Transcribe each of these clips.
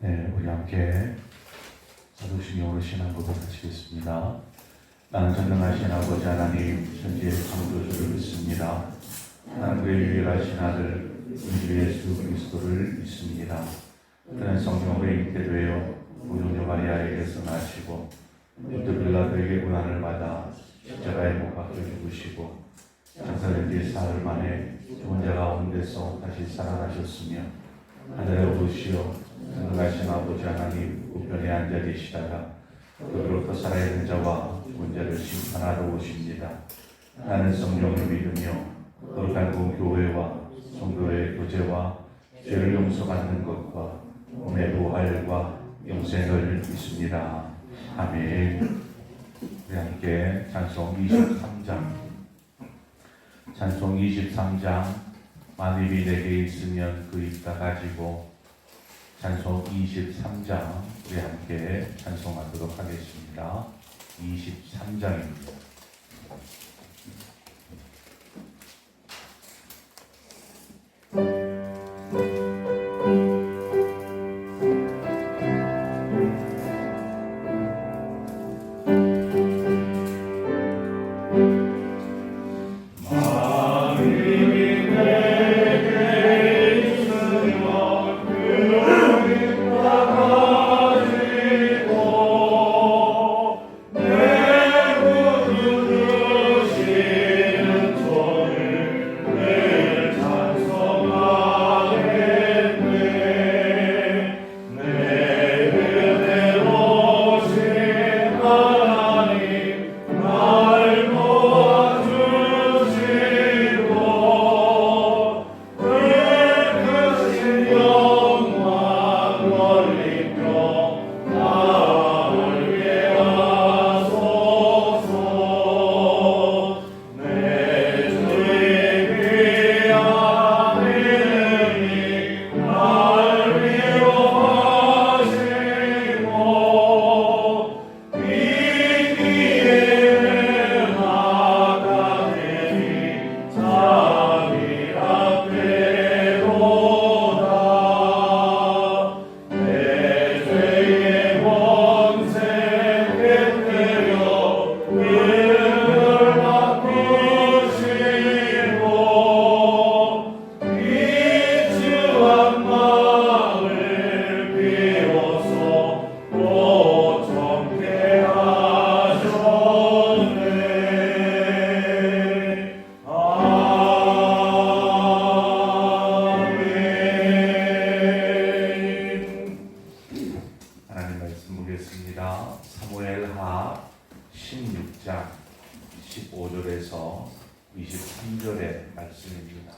네, 우리 함께 사도신경으로 신앙고백 하시겠습니다. 나는 전능하신 아버지 하나님, 천지의 창조주를 믿습니다. 나는 그의 유일하신 아들, 우리 예수 그리스도를 믿습니다. 그는 성령으로 잉태 되어 무종자 마리아에게서 나시고 본토 빌라도에게 고난을 받아 십자가에 못 박혀 죽으시고 장사된 뒤 사흘 만에 죽은 자 가운데서 다시 살아나셨으며 하늘에 오르시어 전능하신 아버지 하나님 우편에 앉아 계시다가 그로부터 살아있는 자와 죽은 자를 심판하러 오십니다. 나는 성령을 믿으며 거룩한 공교회와 성도의 교제와 죄를 용서받는 것과 몸의 부활과 영생을 믿습니다. 아멘. 우리 함께 찬송 23장 찬송 23장 만입이 내게 있으면 그 입 다 가지고 찬송 23장 우리 함께 찬송하도록 하겠습니다. 23장입니다. 사무엘하 16장 15절에서 23절의 말씀입니다.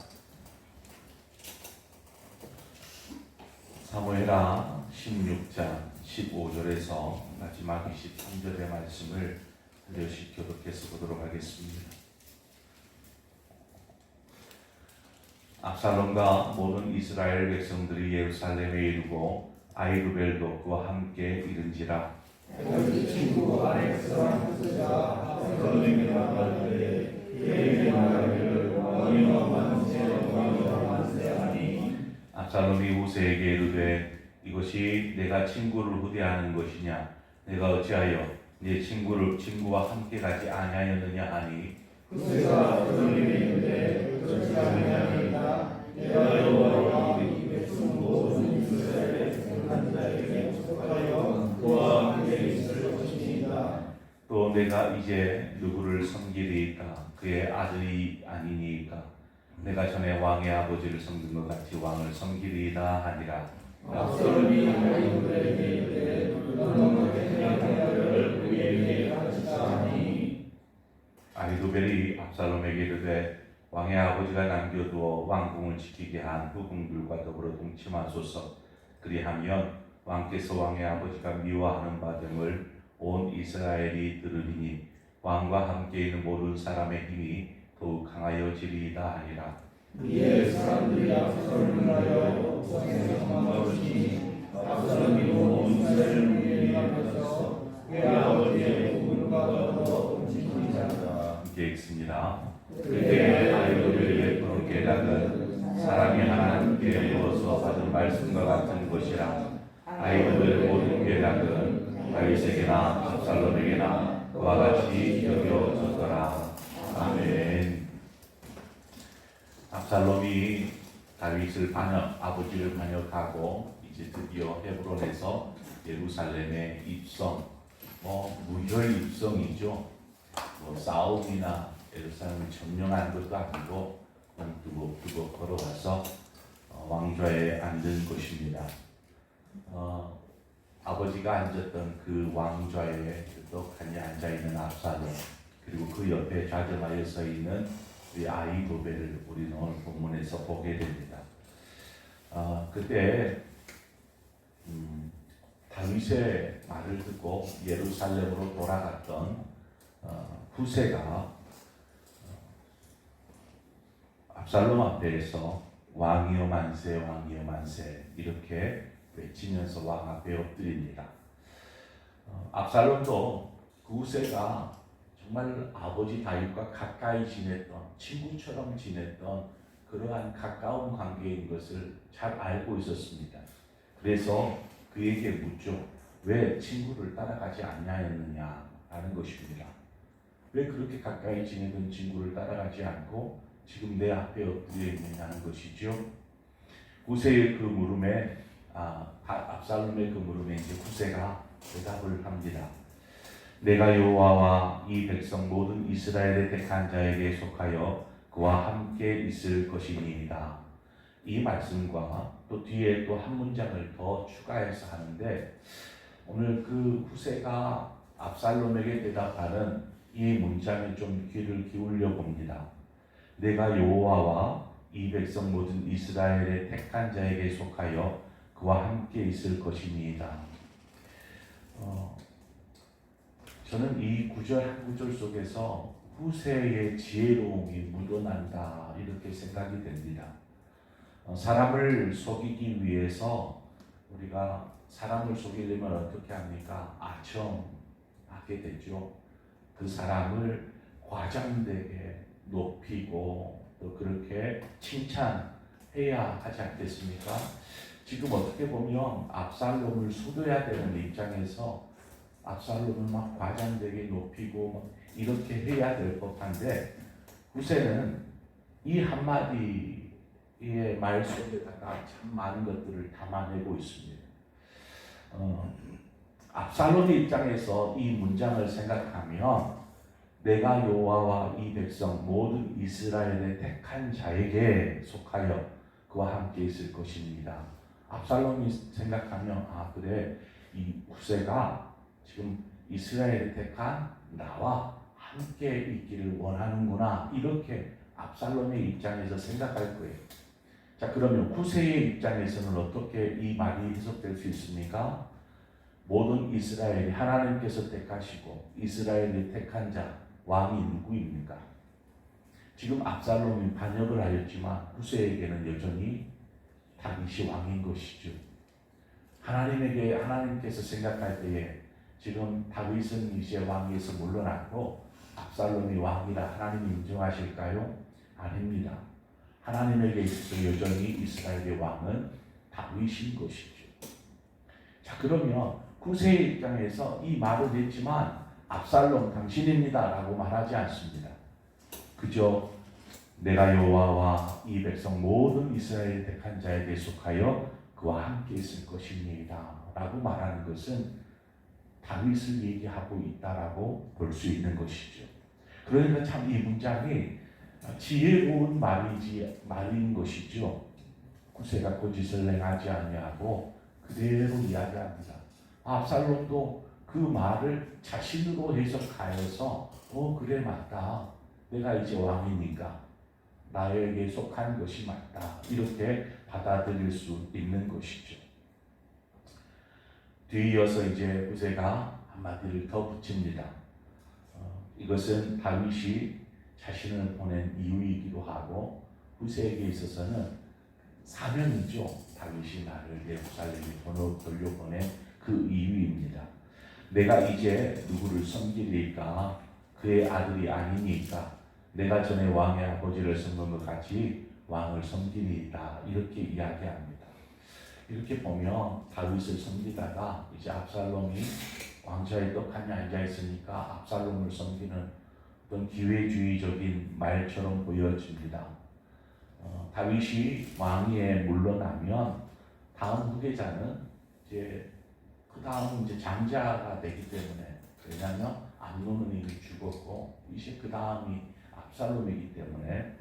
사무엘하 16장 15절에서 마지막 23절의 말씀을 한절씩 교독해서 보도록 하겠습니다. 압살롬과 모든 이스라엘 백성들이 예루살렘에 이르고 아히도벨도 그와 함께 이른지라. 다윗의 친구 아렉스랑 후스가 압살롬에게 말하되 그에게 말하기를 왕이여 만세 왕이여 만세하니. 압살롬이 후세에게 이르되 이것이 내가 친구를 후대하는 것이냐? 내가 어찌하여 네 친구와 함께 가지 아니하였느냐 하니. 후세가 압살롬에게 이르되 그렇지 아니하니이다. 내가 여호와와 이 백성 모든 이스라엘의 택한 자에게 촉하여 그와 함께 있을 것이니이다. 또 내가 이제 누구를 섬기리이까? 그의 아들이 아니니이까? 내가 전에 왕의 아버지를 섬긴 것 같이 왕을 섬기리이다 하니라. 압살롬이 아히도벨에게 이르되 너는 행하기를 우리에게 가르치자 하니. 아히도벨이 압살롬에게 이르되 왕의 아버지가 남겨두어 왕궁을 지키게 한 후궁들과 더불어 동침하소서. 그리하면 왕께서 왕의 아버지가 미워하는 바 등을 온 이스라엘이 들으리니 왕과 함께 있는 모든 사람의 힘이 더욱 강하여지리이다 하니라. 이에 사람들이 압살롬을 하여 고생을 치니 압살롬이 온 이스라엘 문에 앞에서 그의 아버지의 후궁과 더불어 동침하니라. 함께 읽습니다. 그때 아히도벨의 그런 계략은 사람이 하나님께 배워서 받은 말씀과 같은 것이라. 아이들 모든 괴락은 다윗에게나 압살롬에게나 그와 같이 여겨졌더라. 아멘. 압살롬이 다윗을 아버지를 반역하고 이제 드디어 헤브론에서 예루살렘에 입성, 무혈 입성이죠. 싸움이나 예루살렘을 점령한 것도 아니고 그냥 두고 걸어와서 왕좌에 앉은 것입니다. 아버지가 앉았던 그 왕좌에 똑똑하게 앉아있는 압살롬, 그리고 그 옆에 좌정하여 서 있는 우리 아히도벨을 우리는 오늘 본문에서 보게 됩니다. 그때 다윗의 말을 듣고 예루살렘으로 돌아갔던 후세가 압살롬 앞에서 왕이여 만세, 왕이여 만세 이렇게 외치면서 왕 앞에 엎드립니다. 압살롬도 그 후세가 정말 아버지 다윗과 가까이 지냈던, 친구처럼 지냈던 그러한 가까운 관계인 것을 잘 알고 있었습니다. 그래서 그에게 묻죠. 왜 친구를 따라가지 않냐였느냐라는 것입니다. 왜 그렇게 가까이 지내던 친구를 따라가지 않고 지금 내 앞에 엎드려 있느냐는 것이죠. 후세의 그 물음에 압살롬의 그 물음에 이제 후세가 대답을 합니다. 내가 여호와와 이 백성 모든 이스라엘의 택한 자에게 속하여 그와 함께 있을 것이니이다. 이 말씀과 또 뒤에 또 한 문장을 더 추가해서 하는데 오늘 그 후세가 압살롬에게 대답하는 이 문장에 좀 귀를 기울여 봅니다. 내가 여호와와 이 백성 모든 이스라엘의 택한 자에게 속하여 그와 함께 있을 것이니이다. 저는 이 구절 한 구절 속에서 후세의 지혜로움이 묻어난다 이렇게 생각이 됩니다. 사람을 속이기 위해서 우리가 사람을 속이려면 어떻게 합니까? 아첨하게 되죠. 그 사람을 과장되게 높이고 또 그렇게 칭찬해야 하지 않겠습니까? 지금 어떻게 보면 압살롬을 속여야 되는 입장에서 압살롬을 막 과장되게 높이고 이렇게 해야 될 법한데 후세는 이 한마디의 말 속에다가 참 많은 것들을 담아내고 있습니다. 압살롬의 입장에서 이 문장을 생각하면 내가 여호와와 이 백성 모든 이스라엘의 택한 자에게 속하여 그와 함께 있을 것입니다. 압살롬이 생각하면 그래 이 후세가 지금 이스라엘의 택한 나와 함께 있기를 원하는구나 이렇게 압살롬의 입장에서 생각할 거예요. 자, 그러면 후세의 입장에서는 어떻게 이 말이 해석될 수 있습니까? 모든 이스라엘이 하나님께서 택하시고 이스라엘이 택한 자 왕이 누구입니까? 지금 압살롬이 반역을 하였지만 후세에게는 여전히 다윗이 왕인 것이죠. 하나님께서 생각할 때에 지금 다윗은 이제 왕위에서 물러났고 압살롬이 왕이라 하나님이 인정하실까요? 아닙니다. 하나님에게 있어서 여전히 이스라엘의 왕은 다윗인 것이죠. 자, 그러면 후세의 입장에서 이 말을 했지만 압살롬 당신입니다 라고 말하지 않습니다. 그저 내가 여호와와 이 백성 모든 이스라엘 택한 자에게 속하여 그와 함께 있을 것입니다 라고 말하는 것은 다윗을 얘기하고 있다라고 볼 수 있는 것이죠. 그러니까 참 이 문장이 지혜로운 말인 것이죠. 후세가 거짓을 행하지 아니하고 그대로 이야기합니다. 압살롬도 그 말을 자신으로 해석하여서 그래 맞다. 내가 이제 왕이니까 나에게 속한 것이 맞다. 이렇게 받아들일 수 있는 것이죠. 뒤이어서 이제 후세가 한마디를 더 붙입니다. 이것은 다윗이 자신을 보낸 이유이기도 하고 후세에게 있어서는 사명이죠. 다윗이 나를 예루살렘에 돌려보낸 그 이유입니다. 내가 이제 누구를 섬기리까? 그의 아들이 아니니까 내가 전에 왕의 아버지를 섬긴 것 같이 왕을 섬기리이다. 이렇게 이야기합니다. 이렇게 보면 다윗을 섬기다가 이제 압살롬이 왕좌의 떡하니 앉아 있으니까 압살롬을 섬기는 어떤 기회주의적인 말처럼 보여집니다. 다윗이 왕위에 물러나면 다음 후계자는 이제 그 다음은 이제 장자가 되기 때문에, 왜냐하면 암논은 이미 죽었고 이제 그 다음이 압살롬이기 때문에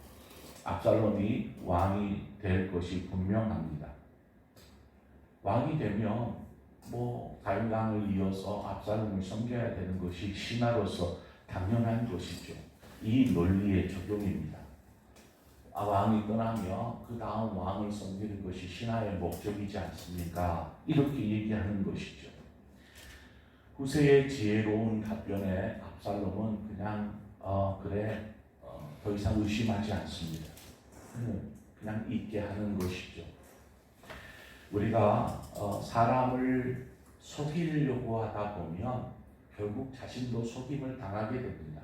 압살롬이 왕이 될 것이 분명합니다. 왕이 되면 뭐 다윗 왕을 이어서 압살롬을 섬겨야 되는 것이 신하로서 당연한 것이죠. 이 논리의 적용입니다. 왕이 떠나면 그 다음 왕을 섬기는 것이 신하의 목적이지 않습니까? 이렇게 얘기하는 것이죠. 후세의 지혜로운 답변에 압살롬은 그냥 그래 더 이상 의심하지 않습니다. 그냥 있게 하는 것이죠. 우리가 사람을 속이려고 하다 보면 결국 자신도 속임을 당하게 됩니다.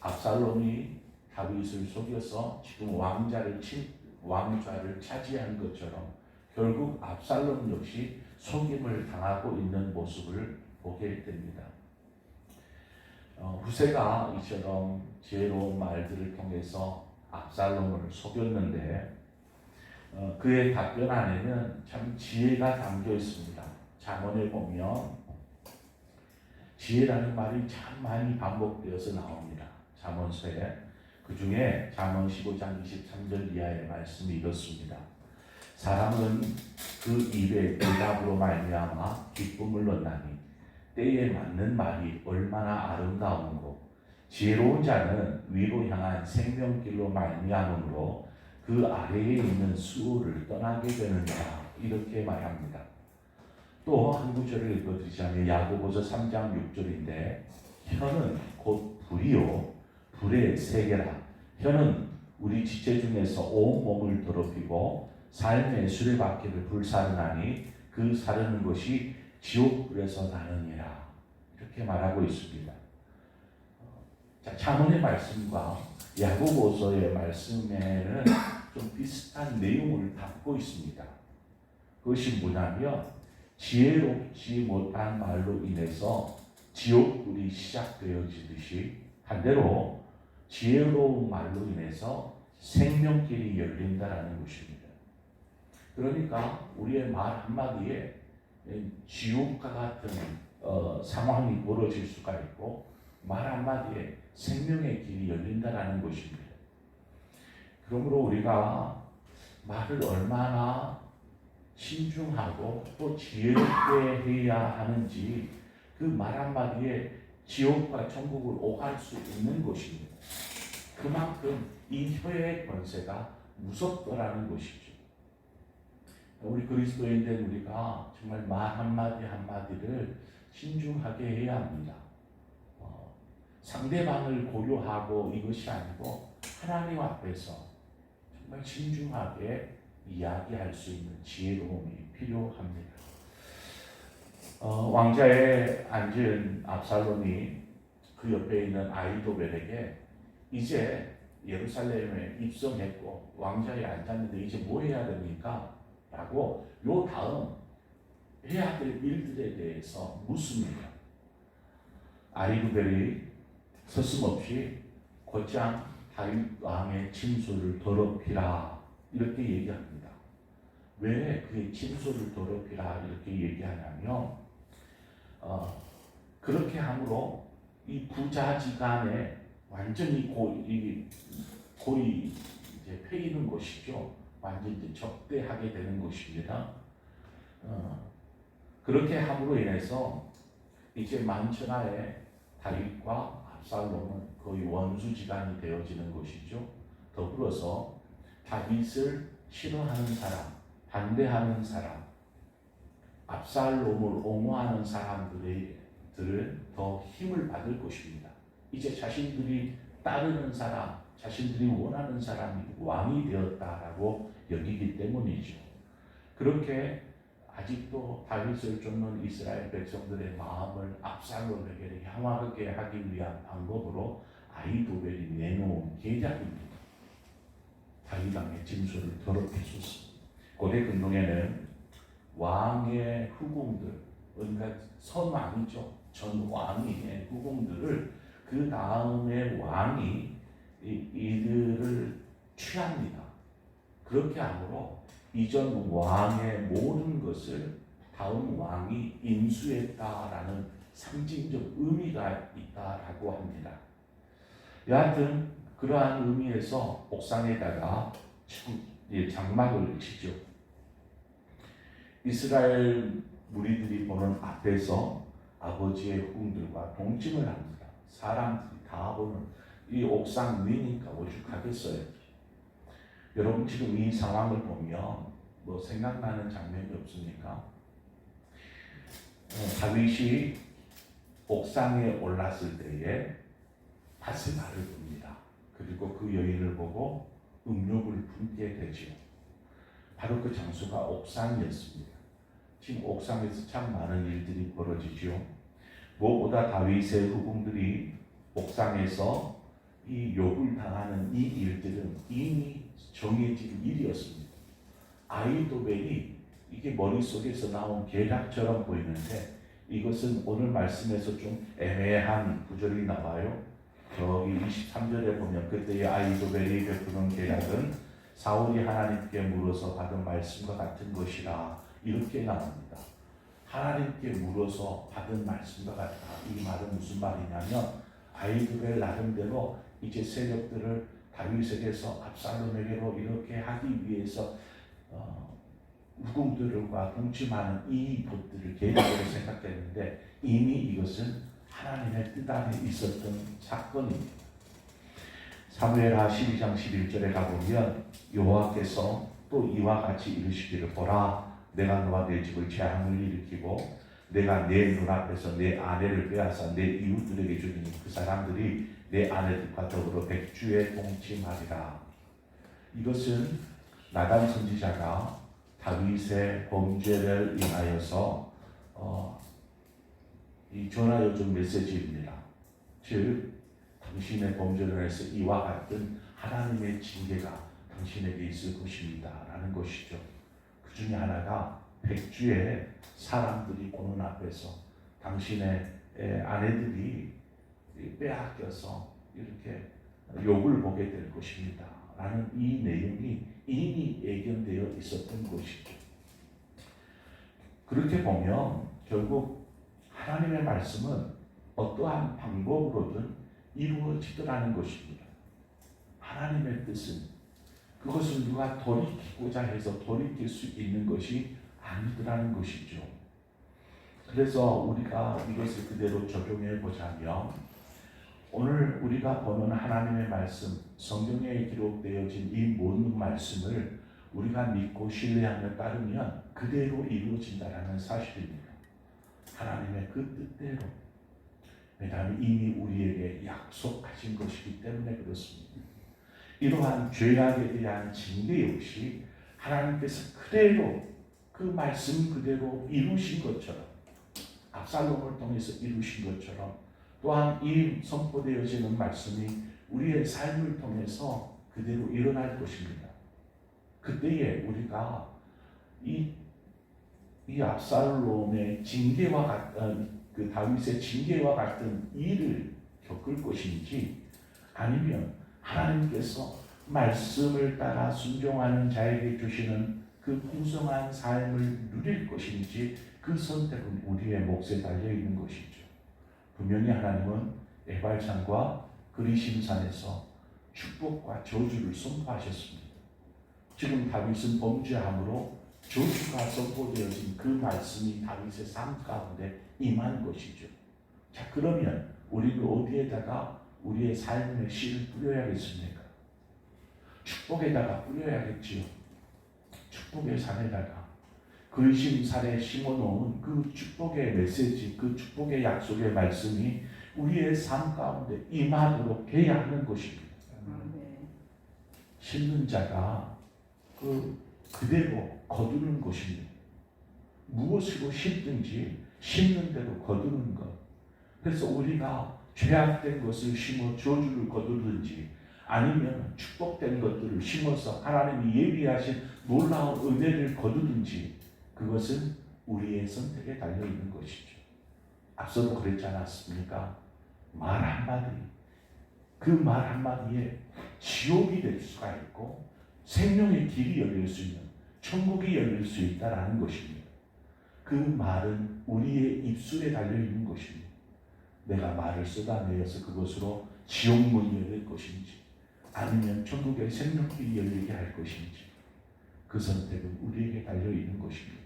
압살롬이 다윗을 속여서 지금 왕좌를 차지한 것처럼 결국 압살롬 역시 속임을 당하고 있는 모습을 보게 됩니다. 후세가 이처럼 지혜로운 말들을 통해서 압살롬을 속였는데 그의 답변 안에는 참 지혜가 담겨 있습니다. 잠언에 보면 지혜라는 말이 참 많이 반복되어서 나옵니다. 잠언서에. 그 중에 잠언 15장 23절 이하의 말씀이 이렇습니다. 사람은 그 입의 대답으로 말미암아 기쁨을 얻나니 때에 맞는 말이 얼마나 아름다운고 지혜로운 자는 위로 향한 생명길로 말미암으로 그 아래에 있는 수호를 떠나게 되느니라. 이렇게 말합니다. 또 한 구절을 읽어드리자면 야고보서 3장 6절인데 혀는 곧 불이요 불의 세계라. 혀는 우리 지체 중에서 온 몸을 더럽히고 삶의 수레바퀴를 불사르나니 그 사르는 것이 지옥불에서 나느니라. 이렇게 말하고 있습니다. 자, 잠언의 말씀과 야고보서의 말씀에는 좀 비슷한 내용을 담고 있습니다. 그것이 뭐냐면 지혜롭지 못한 말로 인해서 지옥불이 시작되어지듯이 반대로 지혜로운 말로 인해서 생명길이 열린다라는 것입니다. 그러니까 우리의 말 한마디에 지옥과 같은 상황이 벌어질 수가 있고 말 한마디에 생명의 길이 열린다라는 것입니다. 그러므로 우리가 말을 얼마나 신중하고 또 지혜롭게 해야 하는지 그 말 한마디에 지옥과 천국을 오갈 수 있는 것입니다. 그만큼 이 혀의 권세가 무섭더라는 것이죠. 우리 그리스도인 된 우리가 정말 말 한마디 한마디를 신중하게 해야 합니다. 상대방을 고려하고 이것이 아니고 하나님 앞에서 정말 신중하게 이야기할 수 있는 지혜로움이 필요합니다. 왕좌에 앉은 압살롬이 그 옆에 있는 아히도벨에게 이제 예루살렘에 입성했고 왕좌에 앉았는데 이제 뭐 해야 됩니까? 라고 요 다음 해야 될 일들에 대해서 묻습니다. 아히도벨이 서슴없이 곧장 다윗 왕의 침소를 더럽히라 이렇게 얘기합니다. 왜 그의 침소를 더럽히라 이렇게 얘기하냐면 그렇게 함으로 이 부자지간에 완전히 고이 이제 패이는 것이죠. 완전히 적대하게 되는 것입니다. 그렇게 함으로 인해서 이제 만천하에 다윗과 압살롬은 거의 원수지간이 되어지는 것이죠. 더불어서 다윗을 싫어하는 사람, 반대하는 사람, 압살롬을 옹호하는 사람들은 더 힘을 받을 것입니다. 이제 자신들이 따르는 사람, 자신들이 원하는 사람이 왕이 되었다라고 여기기 때문이죠. 그렇게 아직도 다윗을 쫓는 이스라엘 백성들의 마음을 압살롬에게 향하게 하기 위한 방법으로 아히도벨이 내놓은 계략입니다. 다윗 왕의 진술을 더럽히소서. 고대 근동에는 왕의 후궁들, 그러니까 선왕이죠. 전 왕의 후궁들을 그 다음에 왕이 이들을 취합니다. 그렇게 함으로 이전 왕의 모든 것을 다음 왕이 인수했다라는 상징적 의미가 있다라고 합니다. 여하튼 그러한 의미에서 옥상에다가 장막을 치죠. 이스라엘 무리들이 보는 앞에서 아버지의 후궁들과 동침을 합니다. 사람들이 다 보는 이 옥상 위니까 오죽하겠어요. 여러분 지금 이 상황을 보면 뭐 생각나는 장면이 없습니까? 다윗이 옥상에 올랐을 때에 바세바를 봅니다. 그리고 그 여인을 보고 음욕을 품게 되지요. 바로 그 장소가 옥상이었습니다. 지금 옥상에서 참 많은 일들이 벌어지죠. 무엇보다 다윗의 후궁들이 옥상에서 이 욕을 당하는 이 일들은 이미 정해진 일이었습니다. 아이도벨이 이게 머릿속에서 나온 계략처럼 보이는데 이것은 오늘 말씀에서 좀 애매한 구절이 나와요. 저기 23절에 보면 그때의 아이도벨이 베푸는 계략은 사울이 하나님께 물어서 받은 말씀과 같은 것이라 이렇게 나옵니다. 하나님께 물어서 받은 말씀과 같다. 이 말은 무슨 말이냐면 아이도벨 나름대로 이제 세력들을 다윗에게서 압살롬에게로 이렇게 하기 위해서 후궁들과 동침하는 이 것들을 계획으로 생각했는데 이미 이것은 하나님의 뜻 안에 있었던 사건입니다. 사무엘하 12장 11절에 가보면 여호와께서 또 이와 같이 이르시기를 보라 내가 너와 내 집을 재앙을 일으키고 내가 내 눈앞에서 내 아내를 빼앗아 내 이웃들에게 주니 그 사람들이 내 아내들과 더불어 백주에 동침하리라. 이것은 나단 선지자가 다윗의 범죄를 인하여서 이 전하여준 메시지입니다. 즉 당신의 범죄를 해서 이와 같은 하나님의 징계가 당신에게 있을 것입니다 라는 것이죠. 그 중에 하나가 백주의 사람들이 보는 앞에서 당신의 아내들이 빼앗겨서 이렇게 욕을 보게 될 것입니다 라는 이 내용이 이미 예견되어 있었던 것이죠. 그렇게 보면 결국 하나님의 말씀은 어떠한 방법으로든 이루어지더라는 것입니다. 하나님의 뜻은 그것을 누가 돌이키고자 해서 돌이킬 수 있는 것이 아니더라는 것이죠. 그래서 우리가 이것을 그대로 적용해 보자면 오늘 우리가 보는 하나님의 말씀, 성경에 기록되어진 이 모든 말씀을 우리가 믿고 신뢰하며 따르면 그대로 이루어진다는 사실입니다. 하나님의 그 뜻대로. 왜냐하면 이미 우리에게 약속하신 것이기 때문에 그렇습니다. 이러한 죄악에 대한 징계 역시 하나님께서 그대로 그 말씀 그대로 이루신 것처럼 압살롬을 통해서 이루신 것처럼 또한 이 선포되어지는 말씀이 우리의 삶을 통해서 그대로 일어날 것입니다. 그때에 우리가 이 압살롬의 징계와 같은 그 다윗의 징계와 같은 일을 겪을 것인지 아니면 하나님께서 말씀을 따라 순종하는 자에게 주시는 그 풍성한 삶을 누릴 것인지 그 선택은 우리의 몫에 달려 있는 것이죠. 분명히 하나님은 에발산과 그리심산에서 축복과 저주를 선포하셨습니다. 지금 다윗은 범죄함으로 저주가 선포되어진 그 말씀이 다윗의 삶 가운데 임한 것이죠. 자, 그러면 우리는 어디에다가 우리의 삶의 씨를 뿌려야겠습니까? 축복에다가 뿌려야겠지요. 축복의 산에다가 그리심산에 심어놓은 그 축복의 메시지, 그 축복의 약속의 말씀이 우리의 삶 가운데 임하도록 해야 하는 것입니다. 심는 자가 그대로 거두는 것입니다. 무엇으로 심든지 심는 대로 거두는 것. 그래서 우리가 죄악된 것을 심어 저주를 거두든지 아니면 축복된 것들을 심어서 하나님이 예비하신 놀라운 은혜를 거두든지 그것은 우리의 선택에 달려 있는 것이죠. 앞서도 그랬지 않았습니까? 말 한마디, 그 말 한마디에 지옥이 될 수가 있고 생명의 길이 열릴 수 있는, 천국이 열릴 수 있다라는 것입니다. 그 말은 우리의 입술에 달려 있는 것입니다. 내가 말을 쏟아내어서 그것으로 지옥문이 열릴 것인지 아니면 천국의 생명길이 열리게 할 것인지 그 선택은 우리에게 달려 있는 것입니다.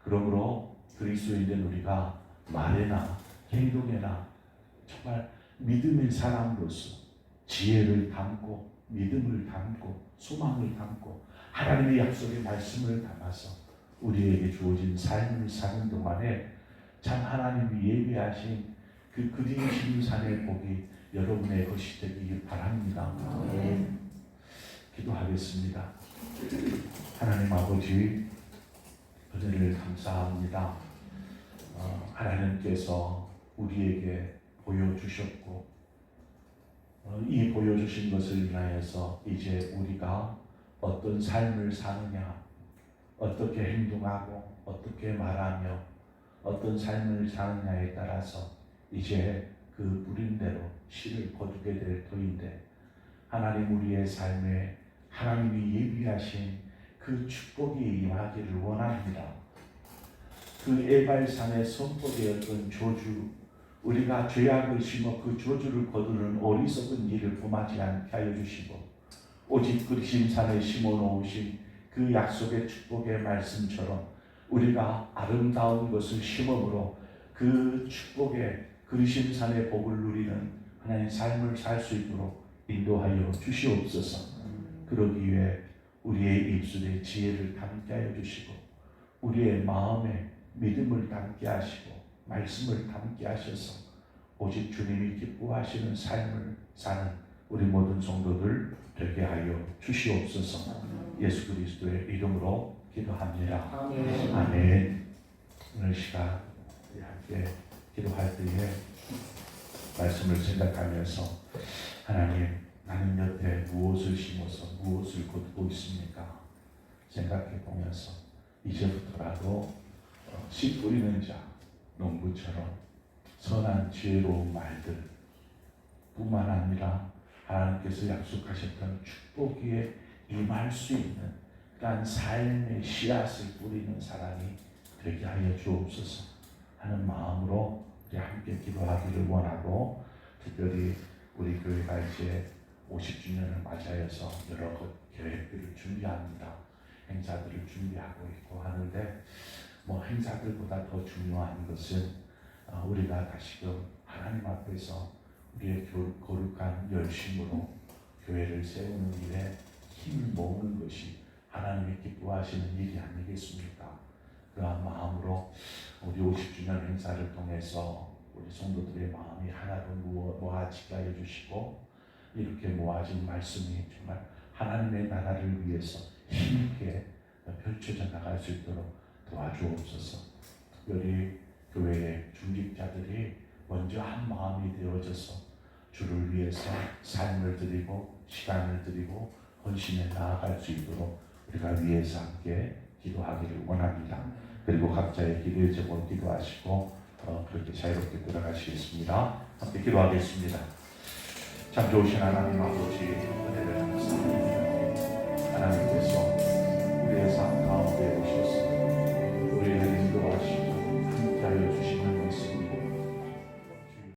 그러므로 그리스도인된 우리가 말에나 행동에나 정말 믿음의 사람으로서 지혜를 담고 믿음을 담고 소망을 담고 하나님의 약속의 말씀을 담아서 우리에게 주어진 삶을 사는 동안에 참 하나님이 예비하신 그 그리신 산의 복이 여러분의 것이 되길 바랍니다. 기도하겠습니다. 하나님 아버지, 은혜를 감사합니다. 하나님께서 우리에게 보여주셨고 이 보여주신 것을 인하여서 이제 우리가 어떤 삶을 사느냐, 어떻게 행동하고 어떻게 말하며 어떤 삶을 사느냐에 따라서 이제 그 뿌린 대로 씨를 거두게 될 터인데, 하나님 우리의 삶에 하나님이 예비하신 그 축복이 임하기를 원합니다. 그 에발산에 선포되었던 저주, 우리가 죄악을 심어 그 저주를 거두는 어리석은 일을 범하지 않게 하여 주시고, 오직 그리심산에 심어놓으신 그 약속의 축복의 말씀처럼 우리가 아름다운 것을 심음으로 그 축복의 그리심산의 복을 누리는 하나님의 삶을 살 수 있도록 인도하여 주시옵소서. 그러기 위해 우리의 입술에 지혜를 담게 하여 주시고 우리의 마음에 믿음을 담게 하시고 말씀을 담게 하셔서 오직 주님이 기뻐하시는 삶을 사는 우리 모든 성도들 되게 하여 주시옵소서. 예수 그리스도의 이름으로 기도합니다. 아멘. 오늘 시간 우리 함께 기도할 때에 말씀을 생각하면서 하나님, 나는 여태 무엇을 심어서 무엇을 거두고 있습니까? 생각해 보면서 이제부터라도 씨 뿌리는 자 농부처럼 선한 지혜로운 말들 뿐만 아니라 하나님께서 약속하셨던 축복에 임할 수 있는 그러한 삶의 씨앗을 뿌리는 사람이 되게 하여 주옵소서 하는 마음으로 우리 함께 기도하기를 원하고, 특별히 우리 교회가 이제 50주년을 맞이하여서 여러 계획들을 준비합니다. 행사들을 준비하고 있고 하는데, 행사들보다 더 중요한 것은 우리가 다시금 하나님 앞에서 우리의 거룩한 열심으로 교회를 세우는 일에 힘을 모으는 것이 하나님이 기뻐하시는 일이 아니겠습니까? 그러한 마음으로 우리 50주년 행사를 통해서 우리 성도들의 마음이 하나로 모아지게 하여 주시고, 이렇게 모아진 말씀이 정말 하나님의 나라를 위해서 힘있게 펼쳐져 나갈 수 있도록 도와주옵소서. 특별히 교회의 중직자들이 먼저 한 마음이 되어져서 주를 위해서 삶을 드리고 시간을 드리고 헌신해 나아갈 수 있도록 우리가 위에서 함께 기도하기를 원합니다. 그리고 각자의 기도의 제목을 기도하시고 그렇게 자유롭게 돌아가시겠습니다. 함께 기도하겠습니다. 참 좋으신 하나님 아버지, 은혜를 감사합니다. 하나님께서 우리의 삶 가운데